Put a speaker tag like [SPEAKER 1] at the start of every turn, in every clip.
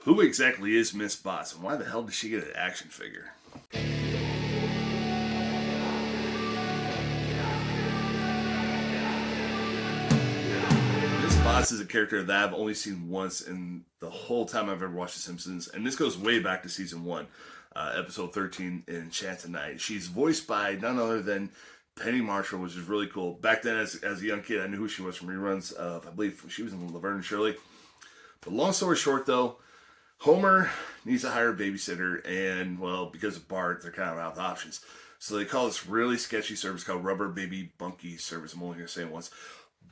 [SPEAKER 1] Who exactly is Miss Botz, and why the hell did she get an action figure? Miss Botz is a character that I've only seen once in the whole time I've ever watched The Simpsons, and this goes way back to season 1, episode 13 in Chat Tonight. She's voiced by none other than Penny Marshall, which is really cool. Back then, as a young kid, I knew who she was from reruns of, I believe she was in Laverne and Shirley. But long story short, though, Homer needs to hire a babysitter, and, well, because of Bart, they're kind of out of options. So they call this really sketchy service called Rubber Baby Bunky Service. I'm only going to say it once.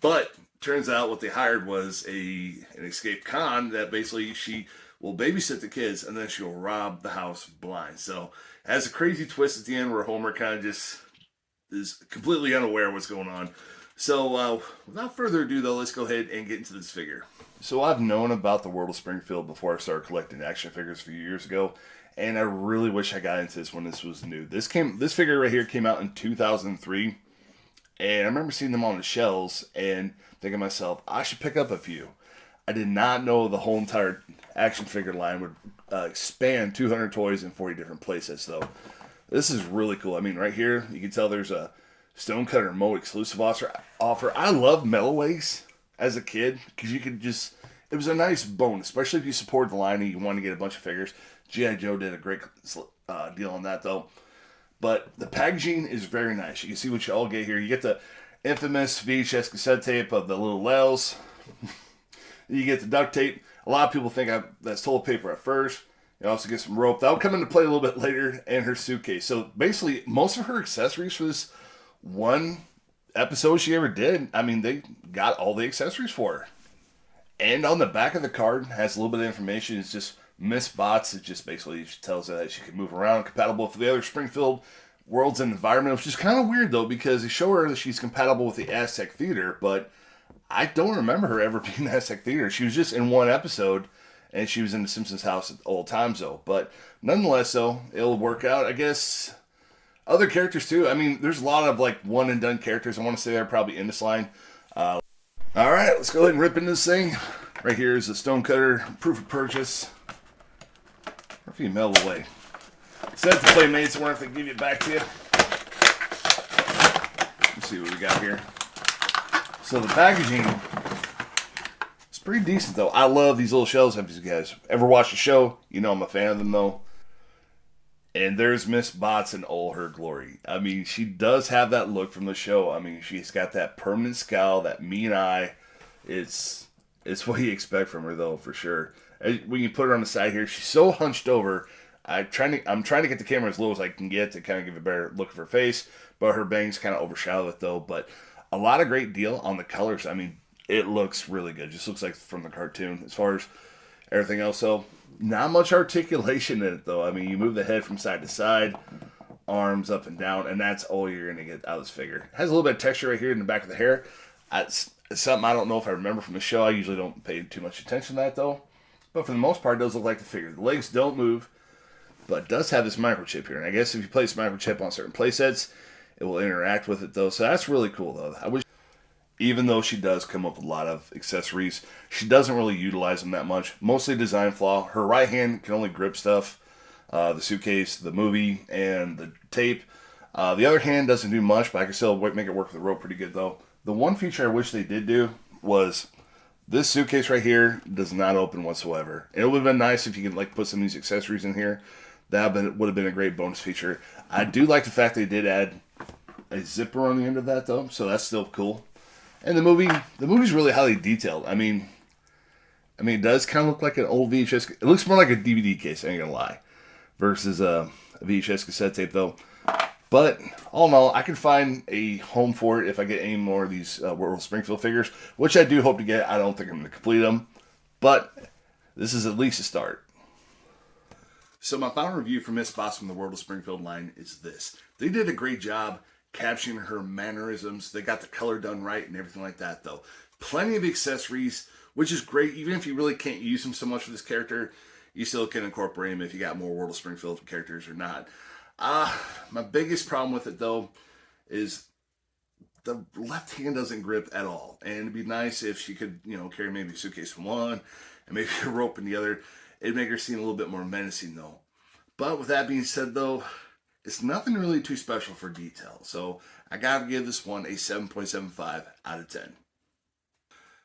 [SPEAKER 1] But turns out what they hired was an escaped con that basically she will babysit the kids, and then she'll rob the house blind. So it has a crazy twist at the end where Homer kind of just is completely unaware of what's going on. So without further ado, though, let's go ahead and get into this figure. So I've known about the world of Springfield before I started collecting action figures a few years ago, and I really wish I got into this when this was new. This figure right here came out in 2003, and I remember seeing them on the shelves and thinking to myself, I should pick up a few. I did not know the whole entire action figure line would span 200 toys in 40 different playsets, though. This is really cool. I mean, right here, you can tell there's a Stonecutter Mo exclusive offer. I love Metalways as a kid because you could just, it was a nice bonus, especially if you support the line and you want to get a bunch of figures. G.I. Joe did a great deal on that, though. But the packaging is very nice. You can see what you all get here. You get the infamous VHS cassette tape of the little Lels. You get the duct tape. A lot of people think that's toilet paper at first. You also get some rope. That'll come into play a little bit later, and her suitcase. So basically, most of her accessories for this one episode she ever did, I mean, they got all the accessories for her. And on the back of the card has a little bit of information. It's just Miss Botz. It just basically tells her that she can move around, compatible with the other Springfield worlds and environment, which is kind of weird, though, because they show her that she's compatible with the Aztec Theater, but I don't remember her ever being in the Aztec Theater. She was just in one episode, and she was in the Simpsons house at old times, though. But nonetheless, though, it'll work out, I guess. Other characters, too. I mean, there's a lot of, like, one-and-done characters. I want to say they're probably in this line. All right, let's go ahead and rip into this thing. Right here is the Stonecutter proof of purchase. Or if you mail it away. Send it to Playmates. I wonder if they give it back to you. Let's see what we got here. So the packaging is pretty decent, though. I love these little shells. If you guys ever watch the show, you know I'm a fan of them, though. And there's Miss Botz in all her glory. I mean, she does have that look from the show. I mean, she's got that permanent scowl, that mean eye. It's what you expect from her, though, for sure. When you put her on the side here, she's so hunched over. I'm trying to get the camera as low as I can get to kind of give a better look of her face, but her bangs kind of overshadow it, though. But a lot of great deal on the colors. I mean, it looks really good. Just looks like from the cartoon. As far as everything else, though, not much articulation in it, though. I mean, you move the head from side to side, arms up and down, and that's all you're going to get out of this figure. It has a little bit of texture right here in the back of the hair. It's something I don't know if I remember from the show. I usually don't pay too much attention to that, though. But for the most part, it does look like the figure. The legs don't move, but it does have this microchip here. And I guess if you place microchip on certain playsets, it will interact with it, though. So that's really cool, though. I wish, even though she does come up with a lot of accessories, she doesn't really utilize them that much. Mostly design flaw. Her right hand can only grip stuff. The suitcase, the movie, and the tape. The other hand doesn't do much, but I can still make it work with the rope pretty good, though. The one feature I wish they did do was this suitcase right here does not open whatsoever. It would have been nice if you could like put some of these accessories in here. That would have been a great bonus feature. I do like the fact they did add a zipper on the end of that, though, so that's still cool. And the movie's really highly detailed. I mean, it does kind of look like an old VHS. It looks more like a DVD case, I ain't gonna lie, versus a VHS cassette tape, though. But all in all, I can find a home for it if I get any more of these World Springfield figures, which I do hope to get. I don't think I'm going to complete them, but this is at least a start. So my final review for Miss Botz from the World of Springfield line is this. They did a great job capturing her mannerisms. They got the color done right and everything like that, though. Plenty of accessories, which is great. Even if you really can't use them so much for this character, you still can incorporate them if you got more World of Springfield characters or not. My biggest problem with it, though, is the left hand doesn't grip at all. And it'd be nice if she could, carry maybe a suitcase in one and maybe a rope in the other. It'd make her seem a little bit more menacing though. But with that being said though, it's nothing really too special for detail. So I gotta give this one a 7.75 out of 10.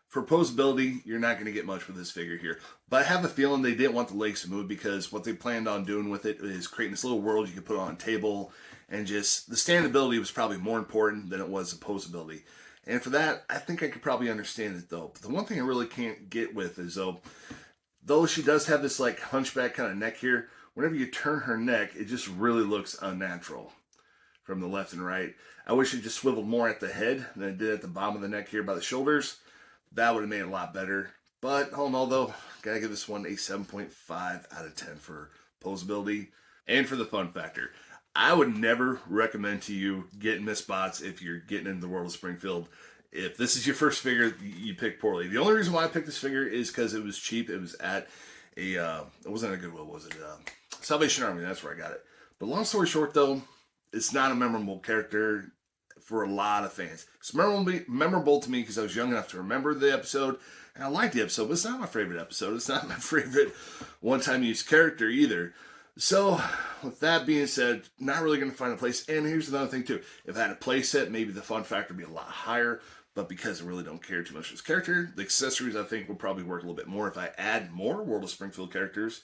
[SPEAKER 1] For posability, you're not going to get much with this figure here. But I have a feeling they didn't want the legs to move because what they planned on doing with it is creating this little world you could put on a table, and just the standability was probably more important than it was the posability. And for that, I think I could probably understand it though. But the one thing I really can't get with is though she does have this like hunchback kind of neck here, whenever you turn her neck, it just really looks unnatural from the left and right. I wish it just swiveled more at the head than it did at the bottom of the neck here by the shoulders. That would have made it a lot better. But all in all though, gotta give this one a 7.5 out of 10 for posability and for the fun factor. I would never recommend to you getting Miss Botz if you're getting into the world of Springfield. If this is your first figure, you picked poorly. The only reason why I picked this figure is because it was cheap. It was at it wasn't a Goodwill, was it? Salvation Army, that's where I got it. But long story short though, it's not a memorable character for a lot of fans. It's memorable to me because I was young enough to remember the episode, and I liked the episode, but it's not my favorite episode. It's not my favorite one-time use character either. So, with that being said, not really going to find a place. And here's another thing too. If I had a play set, maybe the fun factor would be a lot higher, but because I really don't care too much for this character, the accessories I think will probably work a little bit more if I add more World of Springfield characters.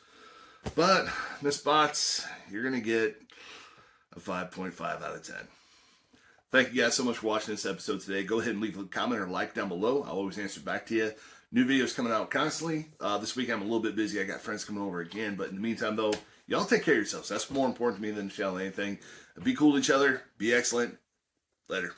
[SPEAKER 1] But, Miss Botz, you're going to get a 5.5 out of 10. Thank you guys so much for watching this episode today. Go ahead and leave a comment or like down below. I'll always answer back to you. New videos coming out constantly. This week I'm a little bit busy. I got friends coming over again. But in the meantime, though, y'all take care of yourselves. That's more important to me than anything. Be cool to each other. Be excellent. Later.